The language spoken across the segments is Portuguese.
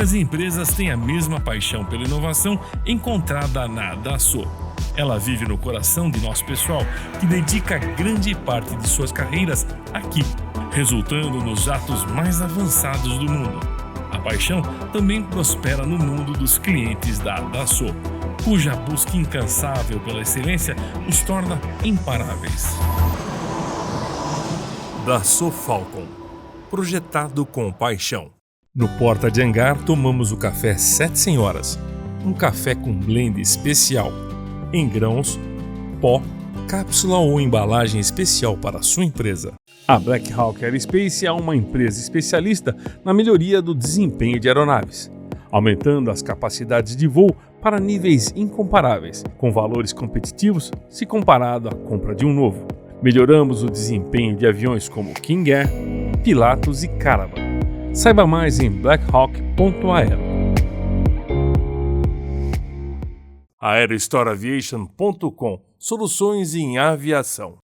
Poucas empresas têm a mesma paixão pela inovação encontrada na Dassault. Ela vive no coração de nosso pessoal, que dedica grande parte de suas carreiras aqui, resultando nos jatos mais avançados do mundo. A paixão também prospera no mundo dos clientes da Dassault, cuja busca incansável pela excelência os torna imparáveis. Dassault Falcon, projetado com paixão. No Porta de Hangar tomamos o café Sete Senhoras, um café com blend especial, em grãos, pó, cápsula ou embalagem especial para a sua empresa. A Black Hawk Aerospace é uma empresa especialista na melhoria do desempenho de aeronaves, aumentando as capacidades de voo para níveis incomparáveis, com valores competitivos se comparado à compra de um novo. Melhoramos o desempenho de aviões como King Air, Pilatus e Caravan. Saiba mais em blackhawk.aero. aerostoreaviation.com, soluções em aviação.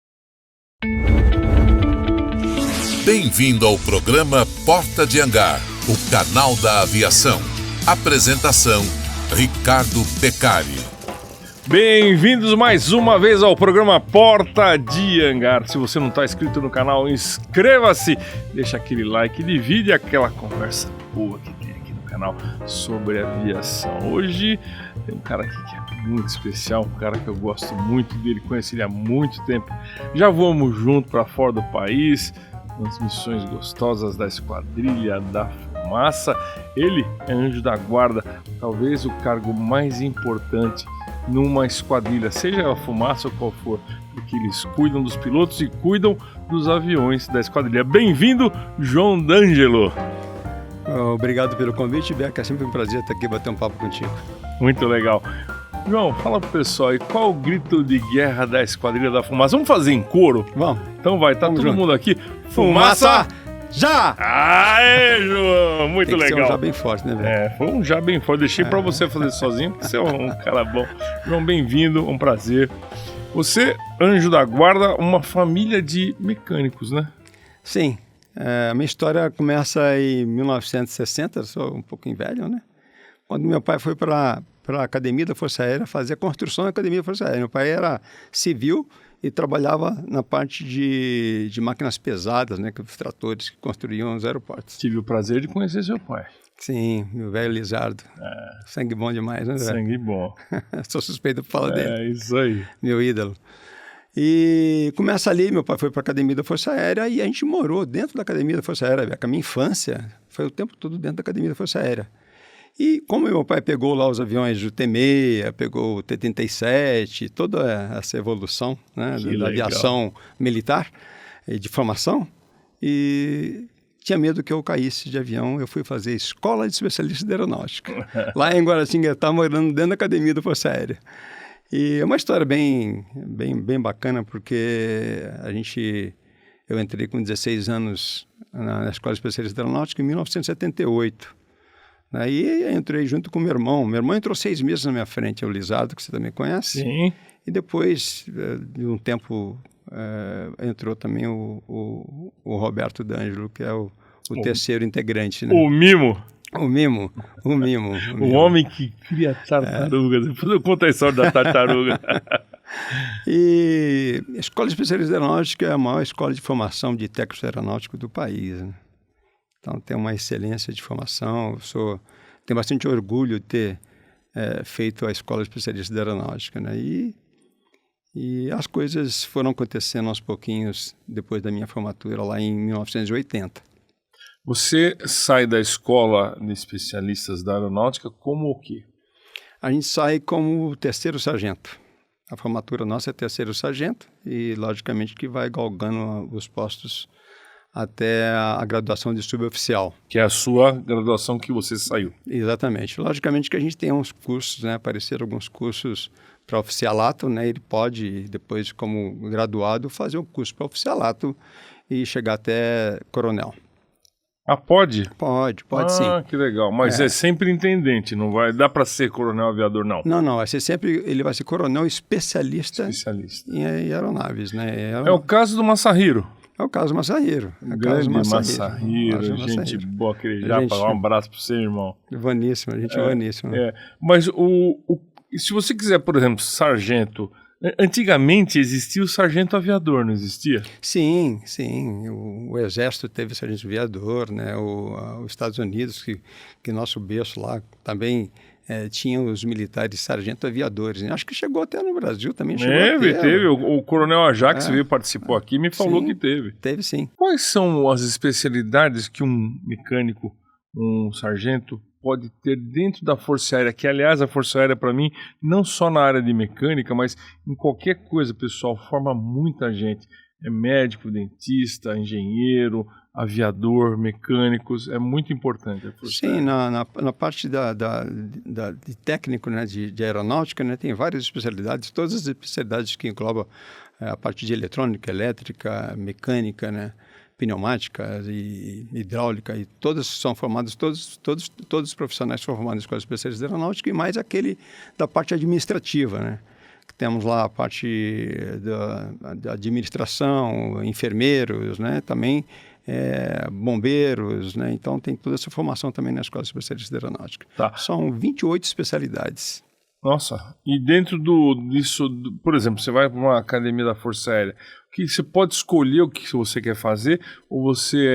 Bem-vindo ao programa Porta de Hangar, o canal da aviação. Apresentação, Ricardo Beccari. Bem-vindos mais uma vez ao programa Porta de Hangar. Se você não está inscrito no canal, inscreva-se, deixa aquele like e divide aquela conversa boa que tem aqui no canal sobre aviação. Hoje tem um cara aqui que é muito especial, um cara que eu gosto muito dele, conheci ele há muito tempo. Já voamos junto para fora do país, nas missões gostosas da Esquadrilha da Fumaça. Ele é anjo da guarda, talvez o cargo mais importante numa esquadrilha, seja a Fumaça ou qual for, porque eles cuidam dos pilotos e cuidam dos aviões da esquadrilha. Bem-vindo, João D'Angelo. Obrigado pelo convite, Beca. É sempre um prazer estar aqui e bater um papo contigo. Muito legal. João, fala pro pessoal aí, qual o grito de guerra da Esquadrilha da Fumaça? Vamos fazer em coro? Vamos. Então vai, tá todo junto. mundo aqui. Fumaça! Já! Aê, João! Muito Tem que legal. ser um já bem forte, né, velho? Foi um já bem forte. Deixei pra você fazer sozinho, porque você é um cara bom. João, bem-vindo, um prazer. Você, anjo da guarda, uma família de mecânicos, né? Sim. A minha história começa em 1960, sou um pouquinho velho, né? Quando meu pai foi para a Academia da Força Aérea fazer a construção da Academia da Força Aérea. Meu pai era civil e trabalhava na parte de máquinas pesadas, né, que os tratores que construíam os aeroportos. Tive o prazer de conhecer seu pai. Sim, meu velho Lizardo. Sangue bom demais, né, velho? Sangue bom. Sou suspeito por falar dele. É isso aí. Meu ídolo. E começa ali, meu pai foi para a Academia da Força Aérea e a gente morou dentro da Academia da Força Aérea. A minha infância foi o tempo todo dentro da Academia da Força Aérea. E como meu pai pegou lá os aviões do T-6, pegou o T-37, toda essa evolução, né, da aviação militar e de formação, e tinha medo que eu caísse de avião, eu fui fazer escola de especialista de aeronáutica. Lá em Guaratinguetá, morando dentro da Academia da Força Aérea. E é uma história bem bacana, porque eu entrei com 16 anos na Escola de Especialista de Aeronáutica em 1978. Aí eu entrei junto com meu irmão. Meu irmão entrou 6 meses na minha frente, é o Lizardo, que você também conhece. Sim. E depois de um tempo entrou também o Roberto D'Angelo, que é o terceiro integrante. Né? O Mimo. O Mimo. O homem que cria tartarugas. Depois eu conto a história da tartaruga. E a Escola de Especialistas de Aeronáutica é a maior escola de formação de técnico aeronáutico do país, né? Então, tem uma excelência de formação. Tenho bastante orgulho de ter feito a Escola de Especialistas de Aeronáutica, né? E as coisas foram acontecendo aos pouquinhos depois da minha formatura lá em 1980. Você sai da Escola de Especialistas da Aeronáutica como o quê? A gente sai como terceiro sargento. A formatura nossa é terceiro sargento e, logicamente, que vai galgando os postos até a graduação de suboficial. Que é a sua graduação que você saiu. Exatamente. Logicamente que a gente tem uns cursos, né? Apareceram alguns cursos para oficialato, né? Ele pode, depois, como graduado, fazer um curso para oficialato e chegar até coronel. Ah, pode? Pode sim. Ah, que legal. Mas é sempre intendente, não vai... Dá para ser coronel aviador, não? Não. Ele vai ser coronel especialista. Em aeronaves, né? É o caso do Masahiro. É o Carlos Massarreiro. Grande Massarreiro, gente boa, aquele japa, um abraço para você, irmão. Vaníssimo, gente vaníssima. Mas se você quiser, por exemplo, sargento, antigamente existia o sargento aviador, não existia? Sim. O Exército teve sargento aviador, né? Os Estados Unidos, que nosso berço lá também tinha os militares sargento aviadores. Acho que chegou até no Brasil também. Teve. O Coronel Ajax participou aqui e me falou que teve. Teve, sim. Quais são as especialidades que um mecânico, um sargento, pode ter dentro da Força Aérea? Que, aliás, a Força Aérea, para mim, não só na área de mecânica, mas em qualquer coisa, pessoal, forma muita gente. É médico, dentista, engenheiro, aviador, mecânicos, é muito importante. Sim, na parte de técnico, né, de aeronáutica, né, tem várias especialidades, todas as especialidades que englobam a parte de eletrônica, elétrica, mecânica, né, pneumática e hidráulica, e todas são formadas, todos os profissionais são formados com as especialidades de aeronáutica, e mais aquele da parte administrativa, né? Temos lá a parte da administração, enfermeiros, né? Também bombeiros, né? Então tem toda essa formação também na Escola Especialista de Aeronáutica. Tá. São 28 especialidades. Nossa, e dentro disso, por exemplo, você vai para uma academia da Força Aérea, que você pode escolher o que você quer fazer, ou você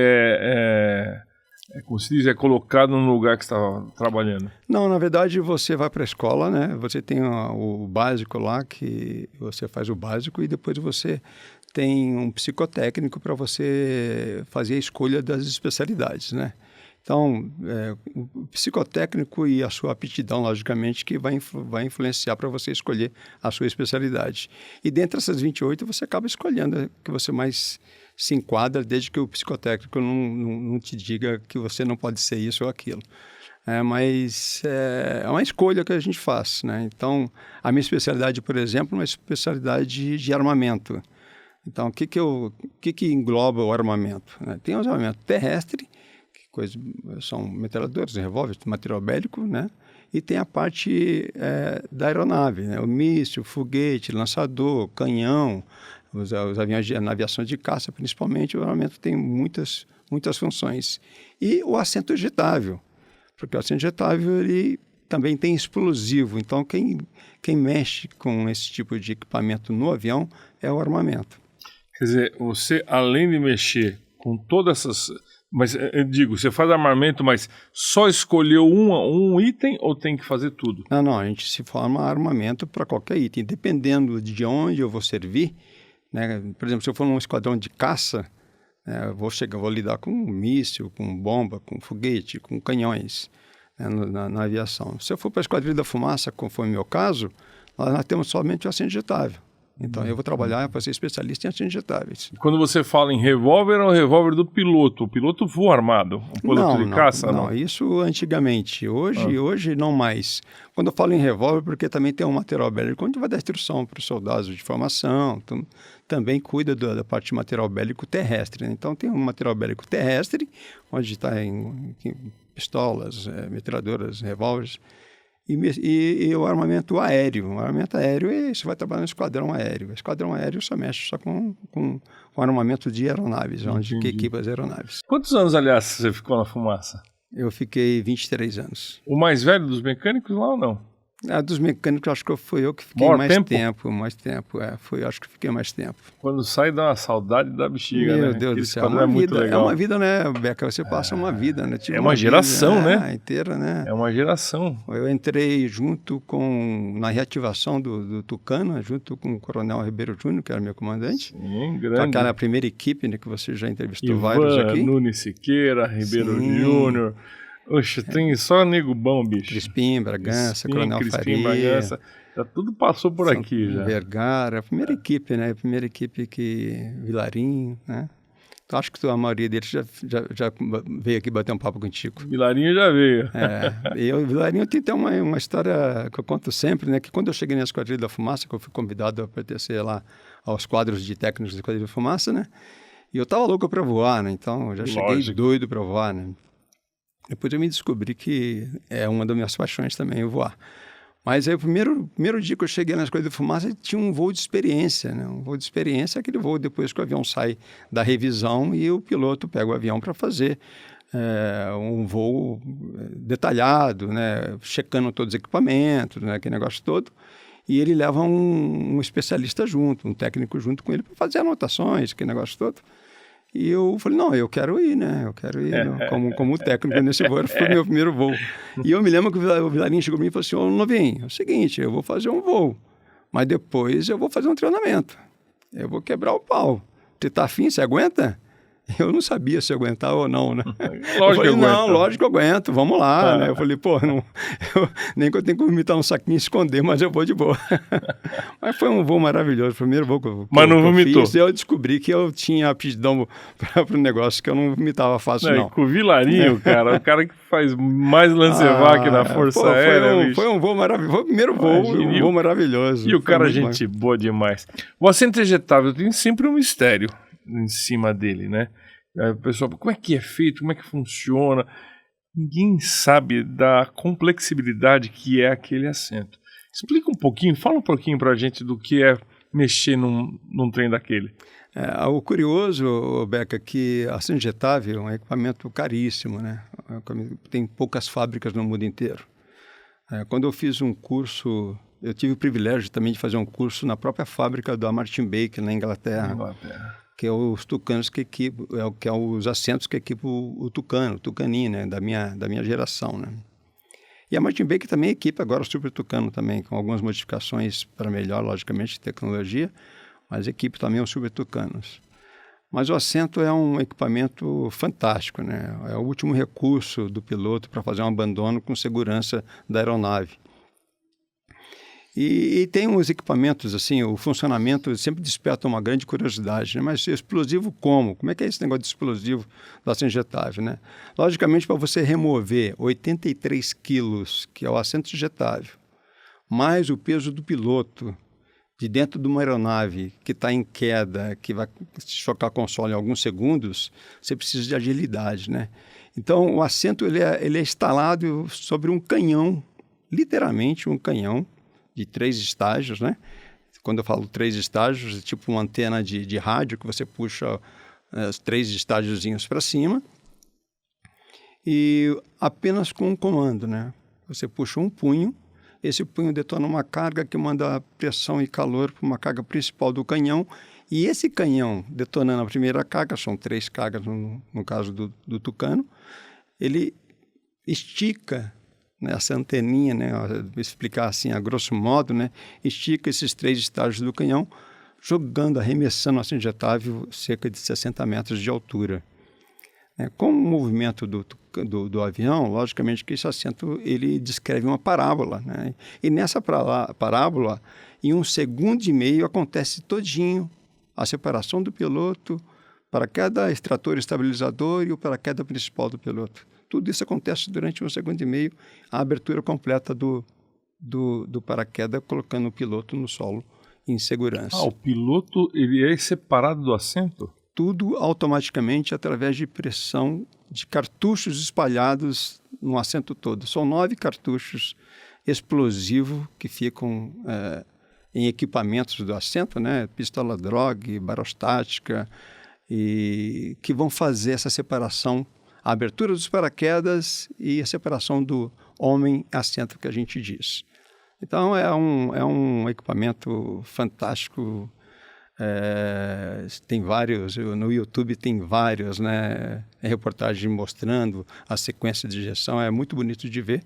como se diz, é colocado no lugar que está trabalhando? Não, na verdade você vai para a escola, né? Você tem o básico lá, que você faz o básico, e depois você tem um psicotécnico para você fazer a escolha das especialidades, né? Então, o psicotécnico e a sua aptidão, logicamente, que vai influenciar para você escolher a sua especialidade. E dentre essas 28, você acaba escolhendo a que você mais se enquadra, desde que o psicotécnico não te diga que você não pode ser isso ou aquilo. Mas é uma escolha que a gente faz, né? Então, a minha especialidade, por exemplo, é uma especialidade de armamento. Então, o que engloba o armamento? Tem o armamento terrestre, são metralhadores, revólveres, material bélico, né? E tem a parte da aeronave, né? O míssil, foguete, lançador, canhão, os aviões na aviação de caça, principalmente. O armamento tem muitas funções. E o assento ejetável, porque o assento ejetável ele também tem explosivo. Então, quem mexe com esse tipo de equipamento no avião é o armamento. Quer dizer, você, além de mexer com todas essas... Mas, eu digo, você faz armamento, mas só escolheu um item ou tem que fazer tudo? Não, a gente se forma armamento para qualquer item. Dependendo de onde eu vou servir, né? Por exemplo, se eu for num esquadrão de caça, eu vou lidar com míssil, com bomba, com foguete, com canhões, né, na aviação. Se eu for para a Esquadrilha da Fumaça, conforme o meu caso, nós temos somente o assento ejetável. Então, eu vou trabalhar para ser especialista em assentos injetáveis. Quando você fala em revólver, é o revólver do piloto. O piloto voa armado? Um piloto de caça? Não, isso antigamente. Hoje não mais. Quando eu falo em revólver, porque também tem um material bélico onde vai dar instrução para os soldados de formação. Então, também cuida da parte de material bélico terrestre, né? Então, tem um material bélico terrestre, onde está em pistolas, metralhadoras, revólveres. E o armamento aéreo. O armamento aéreo, você vai trabalhar no esquadrão aéreo. O esquadrão aéreo só mexe só com armamento de aeronaves, onde que equipa as aeronaves. Quantos anos, aliás, você ficou na Fumaça? Eu fiquei 23 anos. O mais velho dos mecânicos lá ou não? Dos mecânicos, acho que fui eu que fiquei mais tempo. Acho que fiquei mais tempo. Quando sai, dá uma saudade da bexiga, Meu né? Deus do céu, é uma vida, né, Beca? Você passa uma vida, né? É uma geração, vida, né? Inteira, né? É uma geração. Eu entrei junto na reativação do Tucano, junto com o Coronel Ribeiro Júnior, que era meu comandante. Sim, grande. Aquela primeira equipe, né, que você já entrevistou Ivan, vários aqui. Nunes Siqueira, Ribeiro Júnior. Oxe, tem só nego bom, bicho. Crispim, Bragança, Coronel Faria. Bragança. Já tudo passou por aqui, já. Vergara, a primeira equipe, né? A primeira equipe Vilarinho, né? Então, acho que a maioria deles já veio aqui bater um papo contigo. Vilarinho já veio. Vilarinho tem até uma história que eu conto sempre, né? Que quando eu cheguei na Esquadrilha da Fumaça, que eu fui convidado a pertencer lá aos quadros de técnicos da Esquadrilha da Fumaça, né? E eu tava louco para voar, né? Então, eu já cheguei doido para voar, né? Depois eu me descobri que é uma das minhas paixões também, voar. Mas aí o primeiro dia que eu cheguei na Escola de Fumaça tinha um voo de experiência, né? Um voo de experiência é aquele voo depois que o avião sai da revisão e o piloto pega o avião para fazer um voo detalhado, né? Checando todos os equipamentos, né? Aquele negócio todo. E ele leva um especialista junto, um técnico junto com ele para fazer anotações, aquele negócio todo. E eu falei, não, eu quero ir, né? Eu quero ir como técnico nesse voo. Foi o meu primeiro voo. E eu me lembro que o Vilarinho chegou para mim e falou assim, ô Novinho, é o seguinte, eu vou fazer um voo, mas depois eu vou fazer um treinamento. Eu vou quebrar o pau. Você tá afim? Você aguenta? Eu não sabia se eu aguentava ou não, né? Lógico que eu aguento. Não, lógico que eu aguento, vamos lá, né? Eu falei, pô, nem que eu tenho que vomitar um saquinho e esconder, mas eu vou de boa. Mas foi um voo maravilhoso, o primeiro voo que eu fiz. Eu descobri que eu tinha aptidão para o negócio, que eu não vomitava fácil, não. Com o Vilarinho, cara, o cara que faz mais lancevac na Força Aérea. Foi um voo maravilhoso, foi o primeiro voo, um voo maravilhoso. E o cara, gente boa demais. O assento ejetável tem sempre um mistério em cima dele, né? O pessoal, como é que é feito, como é que funciona? Ninguém sabe da complexibilidade que é aquele assento. Explica um pouquinho, fala um pouquinho pra gente do que é mexer num trem daquele. O curioso, Beca, que assento ejetável é um equipamento caríssimo, né? Tem poucas fábricas no mundo inteiro. Quando eu fiz um curso, eu tive o privilégio também de fazer um curso na própria fábrica da Martin Baker, na Inglaterra. Que é os tucanos que equipam, que é os assentos que equipam o tucaninho, né, da minha geração, né. E a Martin Baker também equipa agora o Super Tucano também, com algumas modificações para melhor, logicamente, de tecnologia, mas equipa também os Super Tucanos. Mas o assento é um equipamento fantástico, né, é o último recurso do piloto para fazer um abandono com segurança da aeronave. E tem uns equipamentos, assim, o funcionamento sempre desperta uma grande curiosidade, né? Mas explosivo como? Como é que é esse negócio de explosivo do assento ejetável, né? Logicamente, para você remover 83 quilos, que é o assento ejetável, mais o peso do piloto de dentro de uma aeronave que está em queda, que vai chocar com o solo em alguns segundos, você precisa de agilidade, né? Então, o assento ele é instalado sobre um canhão, literalmente um canhão, de 3 estágios, né? Quando eu falo 3 estágios, é tipo uma antena de rádio que você puxa 3 estágiozinhos para cima e apenas com um comando, né? Você puxa um punho, esse punho detona uma carga que manda pressão e calor para uma carga principal do canhão e esse canhão detonando a primeira carga, são 3 cargas no caso do Tucano, ele estica essa anteninha, né, vou explicar assim a grosso modo, né, estica esses 3 estágios do canhão, jogando, arremessando o assento ejetável cerca de 60 metros de altura. Com o movimento do avião, logicamente que esse assento ele descreve uma parábola, né, e nessa parábola, em 1,5 segundos acontece todinho a separação do piloto, paraquedas, extrator estabilizador e o paraquedas principal do piloto. Tudo isso acontece durante 1,5 segundos, a abertura completa do paraquedas, colocando o piloto no solo em segurança. O piloto ele é separado do assento? Tudo automaticamente através de pressão de cartuchos espalhados no assento todo. São 9 cartuchos explosivos que ficam em equipamentos do assento, né? Pistola drogue, barostática, e que vão fazer essa separação, a abertura dos paraquedas e a separação do homem-assento que a gente diz. Então, é um equipamento fantástico. Tem vários, no YouTube tem vários, né, reportagens mostrando a sequência de injeção. É muito bonito de ver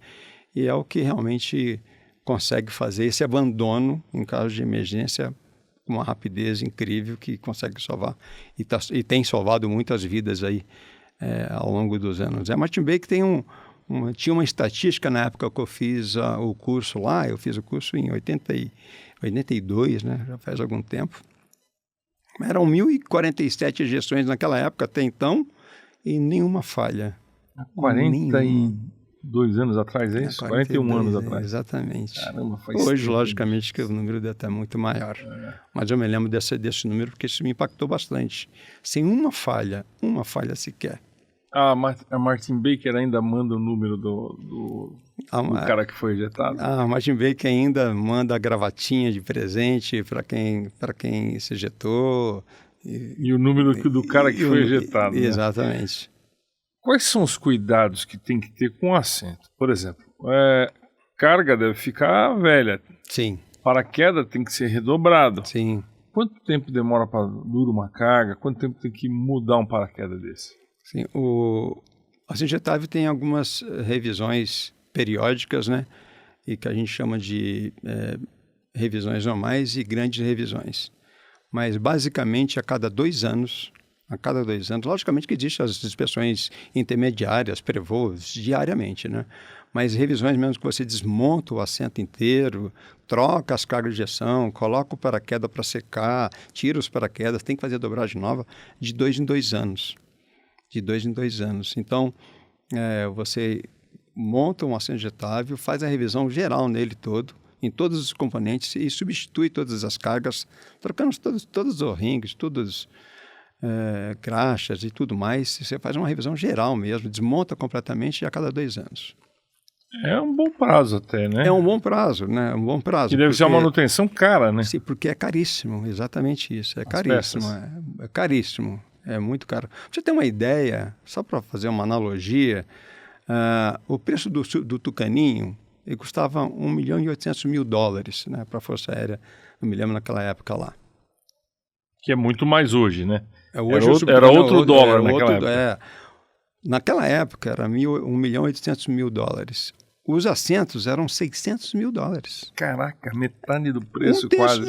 e é o que realmente consegue fazer esse abandono em caso de emergência com uma rapidez incrível que consegue salvar e tem salvado muitas vidas aí ao longo dos anos. A Martin Baker tinha uma estatística na época que eu fiz o curso lá. Eu fiz o curso em 82, né? Já faz algum tempo. Eram 1.047 ejeções naquela época até então e nenhuma falha. 42 anos atrás, é isso? 41 anos atrás. Exatamente. Caramba, faz Hoje, tempo. logicamente, que o número deve estar muito maior. Mas eu me lembro desse número porque isso me impactou bastante. Sem uma falha sequer. A Martin Baker ainda manda o número do cara que foi ejetado? A Martin Baker ainda manda a gravatinha de presente para quem se ejetou. E o número do cara que foi ejetado. Né? Exatamente. Quais são os cuidados que tem que ter com o assento? Por exemplo, carga deve ficar velha. Sim. Paraquedas tem que ser redobrado. Sim. Quanto tempo demora para durar uma carga? Quanto tempo tem que mudar um paraquedas desse? Sim, o assento ejetável tem algumas revisões periódicas, né? E que a gente chama de revisões normais e grandes revisões. Mas, basicamente, a cada 2 anos, logicamente que existem as inspeções intermediárias, pré-voos, diariamente, né? Mas revisões mesmo que você desmonta o assento inteiro, troca as cargas de injeção, coloca o paraquedas para secar, tira os paraquedas, tem que fazer a dobragem nova de 2 em 2 anos. De 2 em 2 anos. Então, você monta um assento ejetável, faz a revisão geral nele todo, em todos os componentes e substitui todas as cargas, trocando todos os rings, todos crachas e tudo mais. Você faz uma revisão geral mesmo, desmonta completamente a cada 2 anos. É um bom prazo até, né? É um bom prazo, né? Um bom prazo. E deve ser uma manutenção cara, né? Sim, porque é caríssimo, exatamente isso. É caríssimo, é caríssimo. É muito caro. Pra você ter uma ideia, só para fazer uma analogia, o preço do Tucaninho ele custava $1.800.000, né, para a Força Aérea, não me lembro naquela época lá. Que é muito mais hoje, né? Hoje era outro dólar naquela época. Naquela época era $1.800.000. Os assentos eram $600.000. Caraca, metade do preço quase.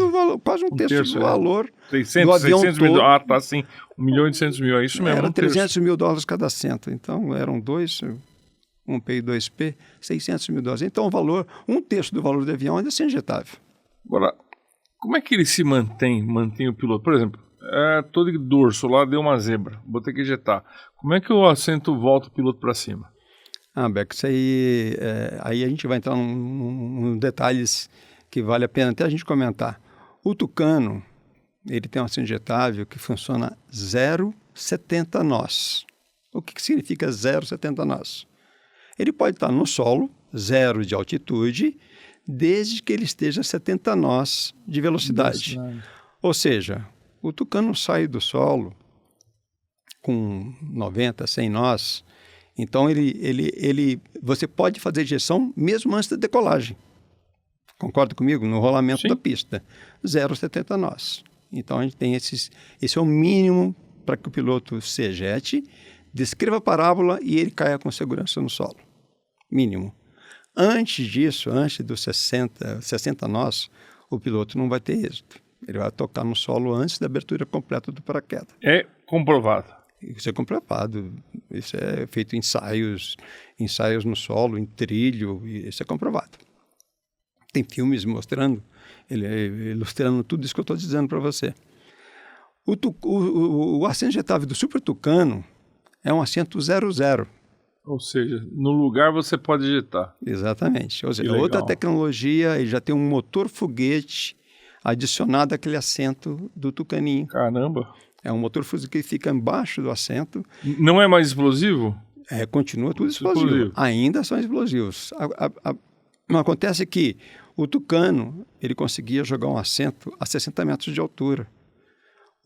Quase um terço do valor do avião 600 todo. mil. Ah, tá, sim. $1.800.000, é isso mesmo. Era $300.000 cada assento. Então, eram 2, 1P e 2P, $600.000. Então, o valor, um terço do valor do avião ainda é injetável. Agora, como é que ele se mantém o piloto? Por exemplo, todo dorso lá deu uma zebra, vou ter que ejetar. Como é que o assento volta o piloto para cima? Beco, isso aí, aí a gente vai entrar em detalhes que vale a pena até a gente comentar. O Tucano, ele tem um assento injetável que funciona 0,70 nós. O que significa 0,70 nós? Ele pode estar no solo, 0 de altitude, desde que ele esteja a 70 nós de velocidade. Ou seja, o Tucano sai do solo com 90, 100 nós. Então, você pode fazer ejeção mesmo antes da decolagem. Concorda comigo? No rolamento da pista. 0,70 nós. Então, a gente tem esse é o mínimo para que o piloto se ejete, descreva a parábola e ele caia com segurança no solo. Mínimo. Antes disso, antes dos 60 nós, o piloto não vai ter êxito. Ele vai tocar no solo antes da abertura completa do paraquedas. É comprovado. Isso é comprovado. Isso é feito ensaios no solo, em trilho, e isso é comprovado. Tem filmes mostrando, ilustrando tudo isso que eu estou dizendo para você. O assento injetável do Super Tucano é um assento 00. Ou seja, no lugar você pode ejetar. Exatamente. Ou seja, outra tecnologia, ele já tem um motor foguete adicionado àquele assento do Tucaninho. Caramba! É um motor foguete que fica embaixo do assento. Não é mais explosivo? Continua tudo explosivo. Ainda são explosivos. Acontece que o Tucano, ele conseguia jogar um assento a 60 metros de altura.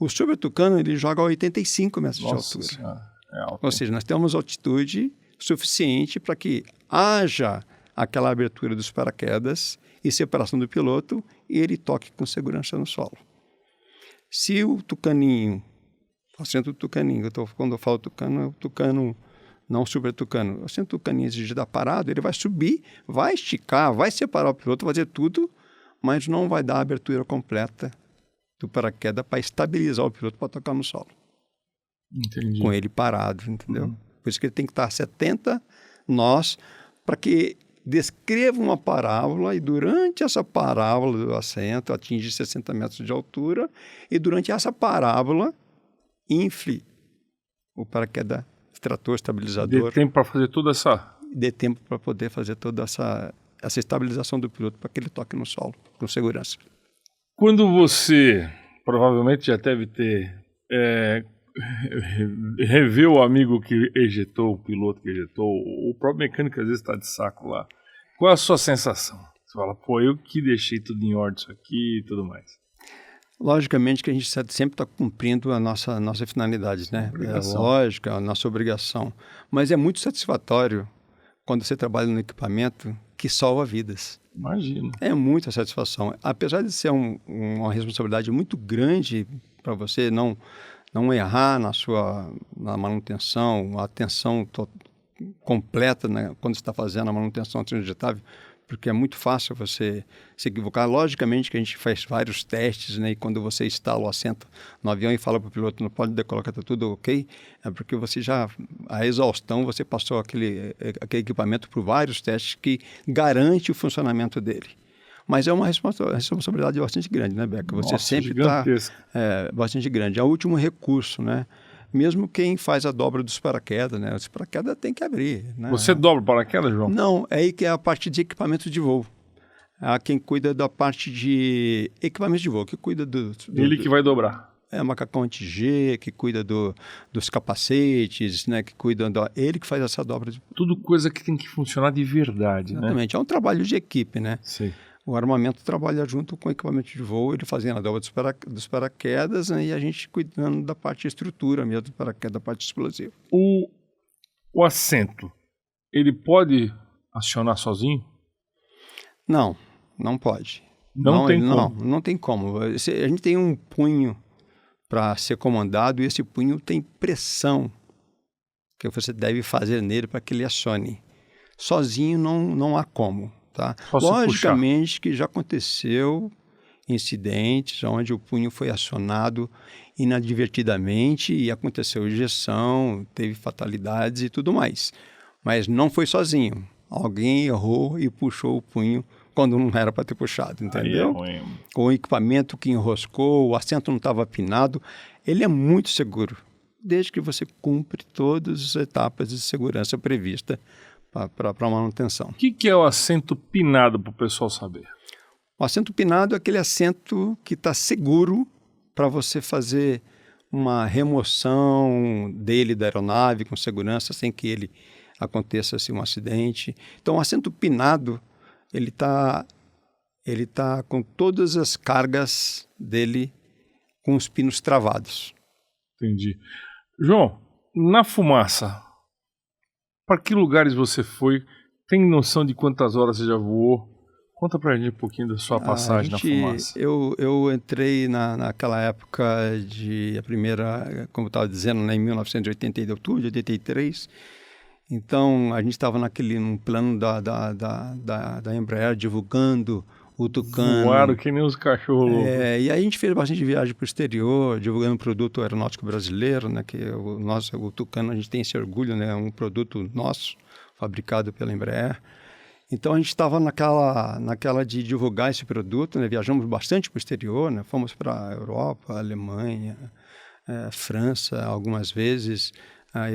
O Super Tucano, ele joga a 85 metros de altura. Senhora, é alto. Ou seja, nós temos altitude suficiente para que haja aquela abertura dos paraquedas e separação do piloto e ele toque com segurança no solo. Se o Tucaninho, o assento do Tucaninho, quando eu falo Tucano, é o Tucano, não o Super Tucano. O assento do Tucaninho exige dar parado, ele vai subir, vai esticar, vai separar o piloto, fazer tudo, mas não vai dar a abertura completa do paraquedas para estabilizar o piloto para tocar no solo. Entendi. Com ele parado, entendeu? Por isso que ele tem que estar a 70 nós para que descreva uma parábola e durante essa parábola do assento atinge 60 metros de altura e durante essa parábola infle o paraquedas extrator, estabilizador. Dê tempo para fazer toda essa... Dê tempo para poder fazer toda essa estabilização do piloto para que ele toque no solo com segurança. Quando você provavelmente já deve ter rever o amigo que ejetou, o piloto que ejetou, o próprio mecânico às vezes está de saco lá. Qual é a sua sensação? Você fala, pô, eu que deixei tudo em ordem isso aqui e tudo mais. Logicamente que a gente sempre está cumprindo a nossa finalidade, né? É lógico, a nossa obrigação. Mas é muito satisfatório quando você trabalha no equipamento que salva vidas. Imagino. É muita satisfação. Apesar de ser uma responsabilidade muito grande para você não errar na manutenção, a atenção completa, né, quando você está fazendo a manutenção transitável, porque é muito fácil você se equivocar. Logicamente que a gente faz vários testes, né, e quando você instala o assento no avião e fala para o piloto, não pode decolar, que está tudo ok, é porque você a exaustão, você passou aquele equipamento por vários testes que garante o funcionamento dele. Mas é uma responsabilidade bastante grande, né, Beca? Você sempre está bastante grande. É o último recurso, né? Mesmo quem faz a dobra dos paraquedas, né? Os paraquedas tem que abrir, né? Você dobra o paraquedas, João? Não, é aí que é a parte de equipamento de voo. Quem cuida da parte de equipamento de voo, que cuida Ele que vai dobrar. Macacão anti-G, que cuida dos capacetes, né? Que cuida ele que faz essa dobra. Tudo coisa que tem que funcionar de verdade, né? Exatamente. É um trabalho de equipe, né? Sim. O armamento trabalha junto com o equipamento de voo, ele fazendo a dobra dos paraquedas, né, e a gente cuidando da parte de estrutura mesmo, do paraquedas, da parte explosiva. O assento, ele pode acionar sozinho? Não, não pode. Não tem como? Não tem como. A gente tem um punho para ser comandado e esse punho tem pressão que você deve fazer nele para que ele acione. Sozinho não há como. Tá? Logicamente que já aconteceu incidentes onde o punho foi acionado inadvertidamente e aconteceu ejeção, teve fatalidades e tudo mais. Mas não foi sozinho. Alguém errou e puxou o punho quando não era para ter puxado, entendeu? Com o equipamento que enroscou, o assento não estava apinado. Ele é muito seguro, desde que você cumpre todas as etapas de segurança previstas para manutenção. O que é o assento pinado, para o pessoal saber? O assento pinado é aquele assento que está seguro para você fazer uma remoção dele da aeronave com segurança, sem que ele aconteça assim, um acidente. Então, o assento pinado, ele tá com todas as cargas dele com os pinos travados. Entendi. João, na fumaça, para que lugares você foi? Tem noção de quantas horas você já voou? Conta pra gente um pouquinho da sua passagem na fumaça. Eu entrei naquela época a primeira, como eu estava dizendo, né, em 1980, outubro de 83. Então, a gente estava num plano da Embraer divulgando o Tucano. Voaram que nem os cachorros. E aí a gente fez bastante viagem para o exterior, divulgando o produto aeronáutico brasileiro, né? Que o Tucano, a gente tem esse orgulho, né? É um produto nosso, fabricado pela Embraer. Então a gente estava naquela de divulgar esse produto, né? Viajamos bastante para o exterior, né? Fomos para a Europa, Alemanha, França algumas vezes,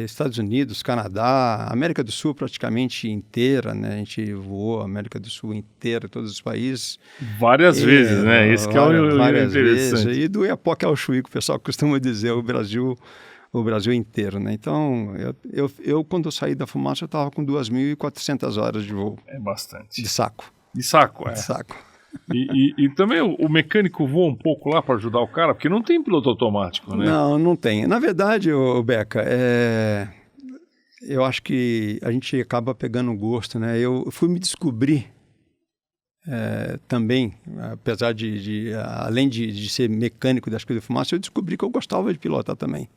Estados Unidos, Canadá, América do Sul praticamente inteira, né? A gente voou a América do Sul inteira, todos os países. Várias vezes, né? Esse que é o várias interessante. Vezes. E do Iapoque ao Chuí, que o pessoal costuma dizer, o Brasil inteiro, né? Então, eu quando eu saí da fumaça, eu estava com 2.400 horas de voo. É bastante. De saco. De saco, De saco. E também o mecânico voa um pouco lá para ajudar o cara, porque não tem piloto automático, né? Não tem. Na verdade, Beca, eu acho que a gente acaba pegando gosto, né? Eu fui me descobrir também, apesar além de ser mecânico das coisas de fumaça, eu descobri que eu gostava de pilotar também.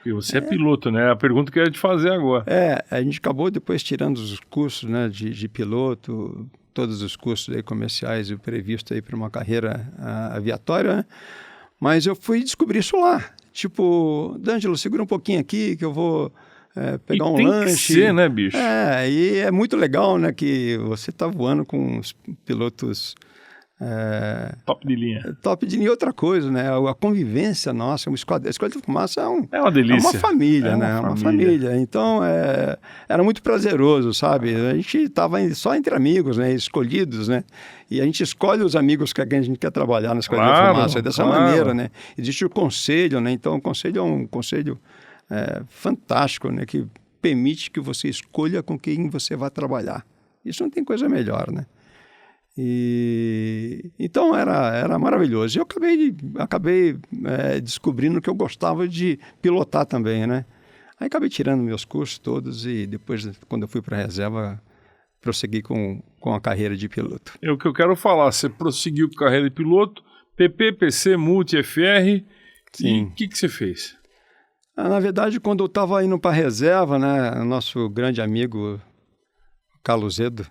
E você é piloto, né? A pergunta que eu ia te fazer agora. A gente acabou depois tirando os cursos, né, de piloto, todos os cursos aí comerciais e previsto aí para uma carreira aviatória, né? Mas eu fui descobrir isso lá. Tipo, D'Angelo, segura um pouquinho aqui que eu vou pegar um lanche. Tem que ser, né, bicho? E é muito legal, né, que você está voando com os pilotos Top de linha. Top de linha. Outra coisa, né? A convivência nossa, a Esquadrilha de Fumaça é uma delícia. É uma família, né? Uma família. Então, era muito prazeroso, sabe? A gente estava só entre amigos, né? Escolhidos, né? E a gente escolhe os amigos que a gente quer trabalhar na Esquadrilha de Fumaça dessa maneira, né? Existe o conselho, né? Então, o conselho é um conselho fantástico, né? Que permite que você escolha com quem você vai trabalhar. Isso não tem coisa melhor, né? Então era maravilhoso. E eu acabei descobrindo que eu gostava de pilotar também, né? Aí acabei tirando meus cursos todos e depois, quando eu fui para a reserva, prossegui com a carreira de piloto. É o que eu quero falar, você prosseguiu com a carreira de piloto, PP, PC, Multi, FR. Sim. E o que você fez? Na verdade, quando eu estava indo para a reserva, né, nosso grande amigo Carlos Zedo,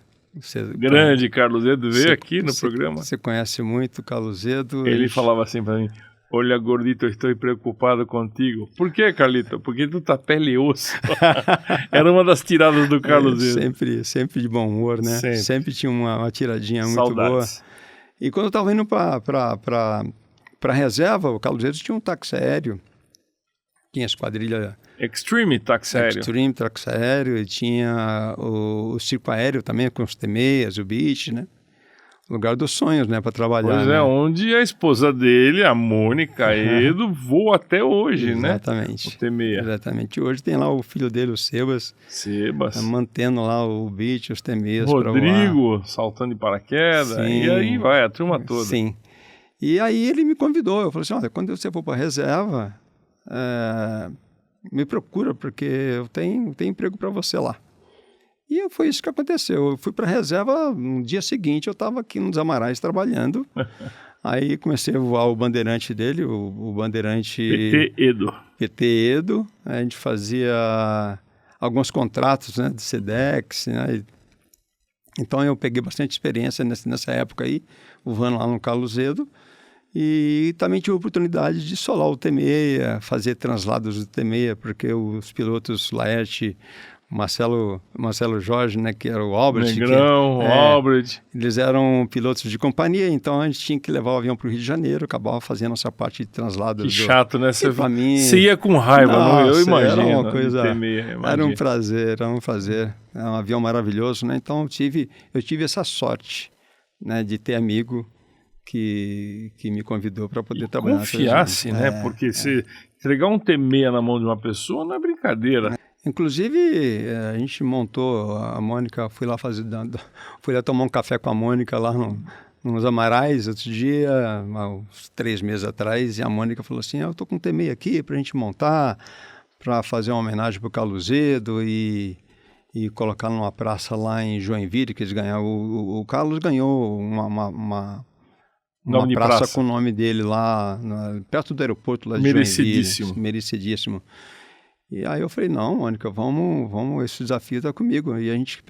Carlos Zedo veio aqui no programa. Você conhece muito o Carlos Zedo. Ele falava assim para mim: olha, gordito, estou preocupado contigo. Por quê, Carlito? Porque tu tá pele e osso. Era uma das tiradas do Carlos Zedo. Sempre de bom humor, né? Sempre tinha uma tiradinha muito Saudades. boa. E quando eu estava indo para a reserva, o Carlos Zedo tinha um táxi aéreo. Tinha a esquadrilha Extreme táxi aéreo. Extreme táxi aéreo, e tinha o circo aéreo também, com os T-6, o Beech, né? Lugar dos sonhos, né, para trabalhar. Pois né? Onde a esposa dele, a Mônica Edo, voa até hoje, Exatamente. Né? O T-6. Exatamente. Hoje tem lá o filho dele, o Sebas. Mantendo lá o Beech, os T-6 para voar. Rodrigo, saltando de paraquedas. Sim. E aí vai, a turma toda. Sim. E aí ele me convidou. Eu falei assim, olha, quando você for para a reserva, me procura, porque eu tenho emprego para você lá. E foi isso que aconteceu. Eu fui para a reserva, no dia seguinte eu estava aqui nos Amarais trabalhando. Aí comecei a voar o bandeirante dele, o bandeirante... PT Edo. A gente fazia alguns contratos, né, de SEDEX, né? Então eu peguei bastante experiência nessa época aí, voando lá no Carlos Zedo. E também tive a oportunidade de solar o T-6, fazer translados do T-6, porque os pilotos Laerte, Marcelo Jorge, né, que era o Albrecht. Negrão, Albrecht. Eles eram pilotos de companhia, então a gente tinha que levar o avião para o Rio de Janeiro, acabava fazendo essa parte de translado. Que chato, né? Você ia com raiva, não? Eu imagino. Era uma coisa, era um prazer. É um avião maravilhoso, né? Então eu tive essa sorte, né, de ter amigo que me convidou para poder trabalhar. Confiasse, né? Porque se entregar um T-6 na mão de uma pessoa não é brincadeira. Inclusive, a gente montou, a Mônica, fui lá tomar um café com a Mônica lá nos Amarais, outro dia, uns 3 meses atrás, e a Mônica falou assim, eu tô com um T-6 aqui para a gente montar, para fazer uma homenagem para o Carlos Zedo e colocar numa praça lá em Joinville, que eles ganharam. O Carlos ganhou uma praça com o nome dele lá, perto do aeroporto lá de Joinville. Merecidíssimo. E aí eu falei, não, Mônica, vamos, esse desafio está comigo. E a gente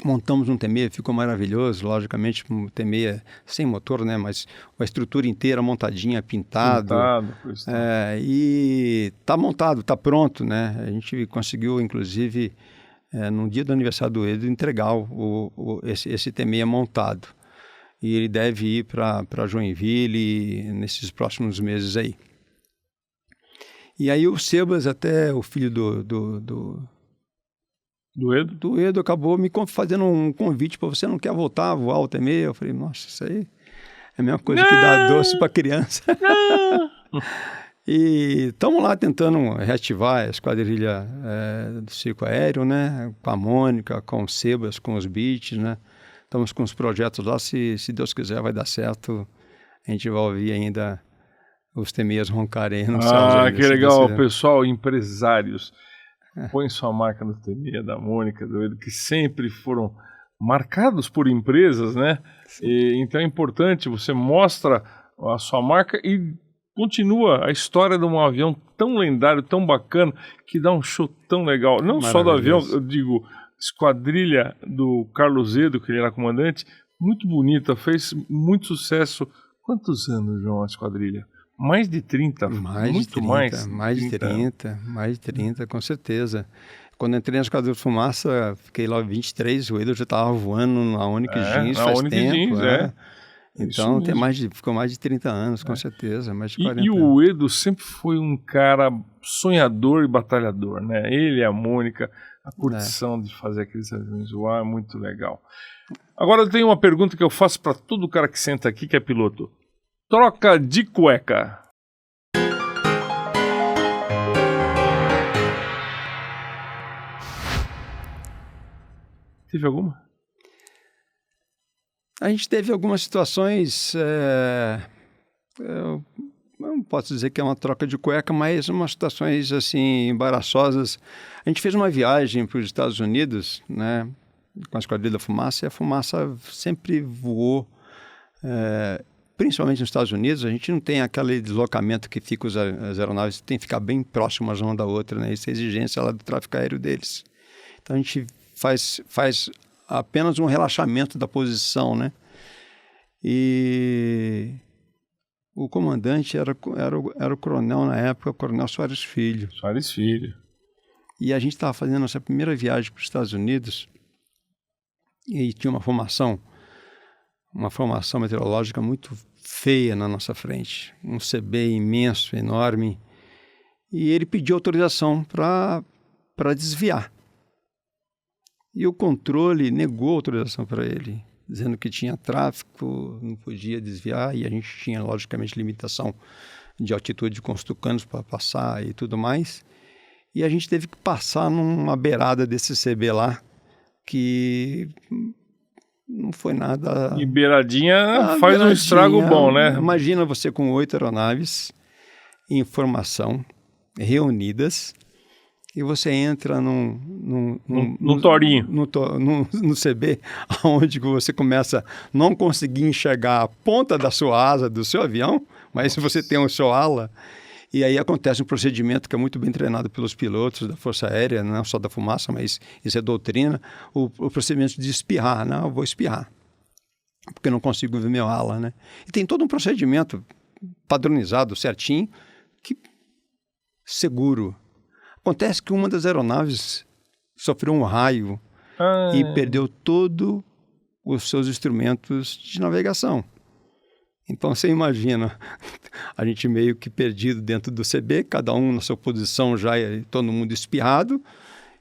montamos um T-6, ficou maravilhoso, logicamente, um T-6 sem motor, né, mas a estrutura inteira montadinha, pintado. E está montado, está pronto, né. A gente conseguiu, inclusive, no dia do aniversário do Edo, entregar esse T-6 montado. E ele deve ir para Joinville nesses próximos meses aí. E aí o Sebas, até o filho do Edo, acabou me fazendo um convite para você não quer voltar a voar o T-6. Eu falei, nossa, isso aí é a mesma coisa que dar doce para criança. E estamos lá tentando reativar a esquadrilha do circo aéreo, né? Com a Mônica, com o Sebas, com os Beech, né? Estamos com os projetos lá, se Deus quiser vai dar certo. A gente vai ouvir ainda os T-6 roncarem. Que legal, pessoal, empresários. Põe sua marca no T-6 da Mônica, do Edo, que sempre foram marcados por empresas, né? Então é importante, você mostra a sua marca e continua a história de um avião tão lendário, tão bacana, que dá um show tão legal. Não só do avião, eu digo, esquadrilha do Carlos Zedo, que ele era comandante, muito bonita, fez muito sucesso. Quantos anos, João, a esquadrilha? Mais de 30, mais de 30, com certeza. Quando eu entrei na Esquadrilha de Fumaça, fiquei lá 23, o Edward já estava voando na Onyx Jeans faz tempo. Então ficou mais de 30 anos, com certeza, mais de 40 anos. E o Edu sempre foi um cara sonhador e batalhador, né? Ele e a Mônica, a curtição de fazer aqueles aviões voar é muito legal. Agora eu tenho uma pergunta que eu faço para todo cara que senta aqui que é piloto. Troca de cueca. Teve alguma? A gente teve algumas situações, eu não posso dizer que é uma troca de cueca, mas umas situações assim embaraçosas. A gente fez uma viagem para os Estados Unidos, né, com a Esquadrilha da Fumaça, e a Fumaça sempre voou, principalmente nos Estados Unidos. A gente não tem aquele deslocamento que fica as aeronaves, tem que ficar bem próximas uma da outra, né? Isso é exigência lá do tráfego aéreo deles. Então a gente faz apenas um relaxamento da posição, né? E o comandante era o coronel na época, o coronel Soares Filho. Soares Filho. E a gente estava fazendo a nossa primeira viagem para os Estados Unidos e tinha uma formação meteorológica muito feia na nossa frente. Um CB imenso, enorme. E ele pediu autorização para desviar. E o controle negou a autorização para ele, dizendo que tinha tráfego, não podia desviar, e a gente tinha, logicamente, limitação de altitude com os tucanos para passar e tudo mais. E a gente teve que passar numa beirada desse CB lá, que não foi nada... E beiradinha faz um estrago bom, né? Imagina você com 8 aeronaves em formação, reunidas, e você entra no torinho, no CB, onde você começa a não conseguir enxergar a ponta da sua asa do seu avião, mas você tem o seu ala, e aí acontece um procedimento que é muito bem treinado pelos pilotos da Força Aérea, não só da Fumaça, mas isso é doutrina, o procedimento de espirrar. Não, eu vou espirrar, porque eu não consigo ver meu ala, né? E tem todo um procedimento padronizado, certinho, que seguro. Acontece que uma das aeronaves sofreu um raio e perdeu todos os seus instrumentos de navegação. Então, você imagina, a gente meio que perdido dentro do CB, cada um na sua posição já, todo mundo espirrado,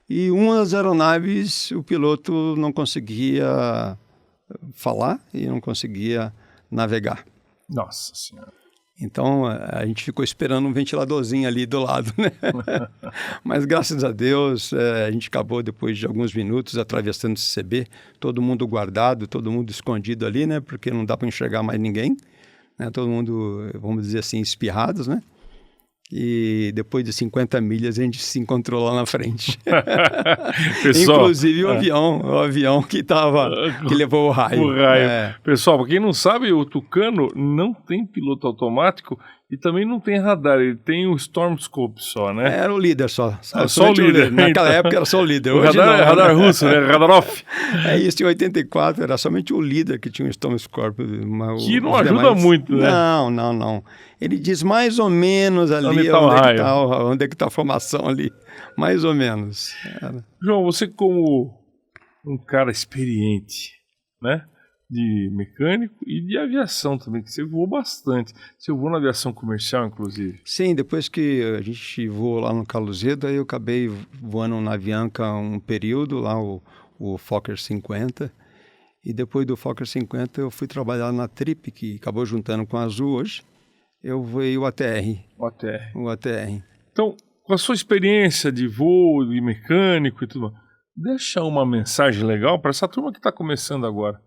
e uma das aeronaves, o piloto não conseguia falar e não conseguia navegar. Nossa Senhora. Então, a gente ficou esperando um ventiladorzinho ali do lado, né? Mas, graças a Deus, a gente acabou, depois de alguns minutos, atravessando esse CB, todo mundo guardado, todo mundo escondido ali, né? Porque não dá para enxergar mais ninguém, né? Todo mundo, vamos dizer assim, espirrados, né? E depois de 50 milhas, a gente se encontrou lá na frente. Pessoal, inclusive o avião que levou o raio. O raio. Pessoal, para quem não sabe, o Tucano não tem piloto automático e também não tem radar, ele tem o Stormscope só, né? Era o líder só. Só o líder. Naquela época era só o líder. Hoje radar, não, radar russo, né? Radar off. Isso em 84, era somente o líder que tinha o Stormscope. Que não ajuda muito, né? Não. Ele diz mais ou menos ali onde é que está a formação ali. Mais ou menos. João, você como um cara experiente, né? De mecânico e de aviação também, que você voou bastante. Você voou na aviação comercial, inclusive? Sim, depois que a gente voou lá no Carlos Zeda, eu acabei voando na Avianca um período, lá o Fokker 50. E depois do Fokker 50 eu fui trabalhar na Trip, que acabou juntando com a Azul hoje. Eu voei o ATR. O ATR. Então, com a sua experiência de voo, de mecânico e tudo mais, deixa uma mensagem legal para essa turma que está começando agora.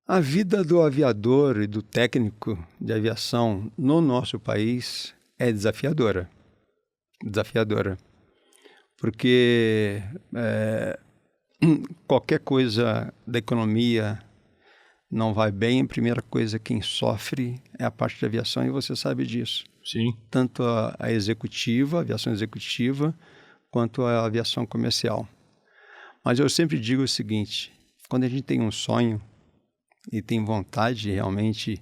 A vida do aviador e do técnico de aviação no nosso país é desafiadora. Desafiadora. Porque qualquer coisa da economia não vai bem. A primeira coisa, quem sofre é a parte de aviação, e você sabe disso. Sim. Tanto a executiva, a aviação executiva, quanto a aviação comercial. Mas eu sempre digo o seguinte: quando a gente tem um sonho e tem vontade realmente,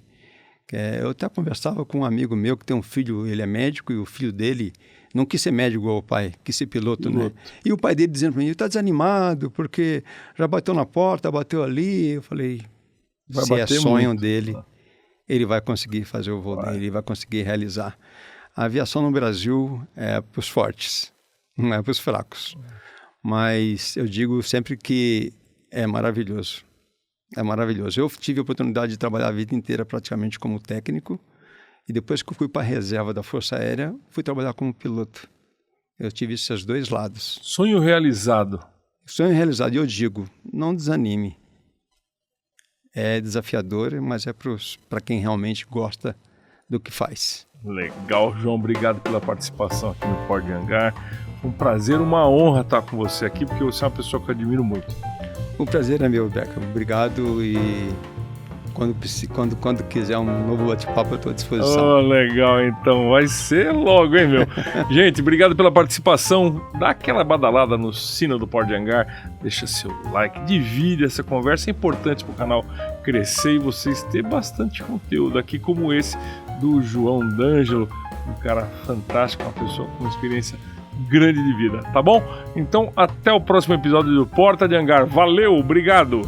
Eu até conversava com um amigo meu que tem um filho, ele é médico, e o filho dele não quis ser médico igual o pai, quis ser piloto, né? E o pai dele dizendo para mim, está desanimado, porque já bateu na porta, bateu ali. Eu falei, se é sonho dele, ele vai conseguir fazer o voo dele, ele vai conseguir realizar. A aviação no Brasil é para os fortes, não é para os fracos. Mas eu digo sempre que é maravilhoso. É maravilhoso. Eu tive a oportunidade de trabalhar a vida inteira praticamente como técnico, e depois que eu fui para a reserva da Força Aérea, fui trabalhar como piloto. Eu tive esses dois lados. Sonho realizado. Sonho realizado, e eu digo, não desanime. É desafiador, mas é para quem realmente gosta do que faz. Legal, João. Obrigado pela participação aqui no Porta de Hangar. Foi um prazer, uma honra estar com você aqui, porque você é uma pessoa que eu admiro muito. O prazer é meu, Beca. Obrigado, e quando quiser um novo bate-papo, eu estou à disposição. Oh, legal, então. Vai ser logo, hein, meu? Gente, obrigado pela participação. Dá aquela badalada no sino do Porta de Hangar. Deixa seu like, divide essa conversa. É importante para o canal crescer e vocês ter bastante conteúdo aqui, como esse do João D'Angelo. Um cara fantástico, uma pessoa com experiência grande de vida, tá bom? Então, até o próximo episódio do Porta de Hangar. Valeu, obrigado!